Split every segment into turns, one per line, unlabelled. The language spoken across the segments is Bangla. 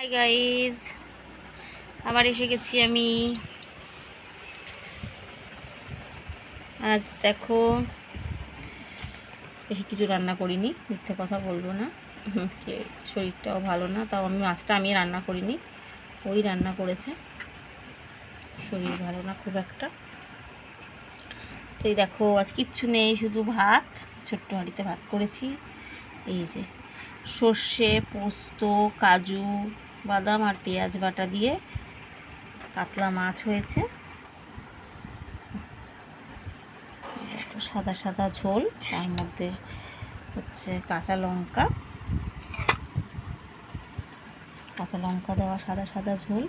হাই গাইজ, আবার এসে গেছি আমি। আজ দেখো বেশি কিছু রান্না করিনি, মিথ্যে কথা বলবো না। শরীরটাও ভালো না, তাও মাছটা আমি রান্না করিনি, ওই রান্না করেছে। শরীর ভালো না খুব একটা, তো এই দেখো আজ কিচ্ছু নেই, শুধু ভাত, ছোট্ট হাঁড়িতে ভাত করেছি। এই যে সর্ষে, পোস্ত, কাজু, বাদাম আর পেঁয়াজ বাটা দিয়ে কাতলা মাছ হয়েছে। সাদা সাদা ঝোল, তার মধ্যে হচ্ছে কাঁচা লঙ্কা দেওয়া সাদা সাদা ঝোল,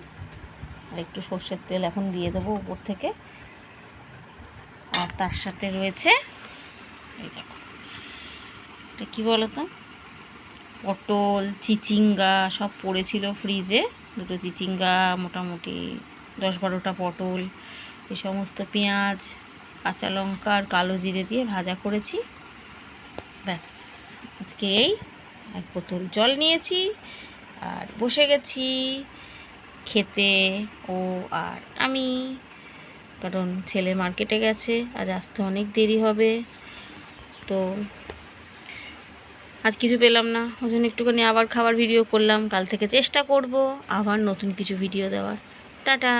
আর একটু সর্ষের তেল এখন দিয়ে দেবো উপর থেকে। আর তার সাথে রয়েছে এই দেখো, এটা কী বলো তো, পটল, চিচিঙ্গা সব পড়েছিল ফ্রিজে, দুটো চিচিঙ্গা, মোটামুটি 10-12টা পটল, এই সমস্ত পেঁয়াজ, কাঁচা লঙ্কা আর কালো জিরে দিয়ে ভাজা করেছি। ব্যাস, আজকে এই এক বোতল জল নিয়েছি আর বসে গেছি খেতে, ও আর আমি, কারণ ছেলে মার্কেটে গেছে, আজ আসতে অনেক দেরি হবে। তো আজ কিছু পেলাম না, ওই জন্য একটুখানি আবার খাবার ভিডিও করলাম। কাল থেকে চেষ্টা করব আবার নতুন কিছু ভিডিও দেওয়ার। টাটা।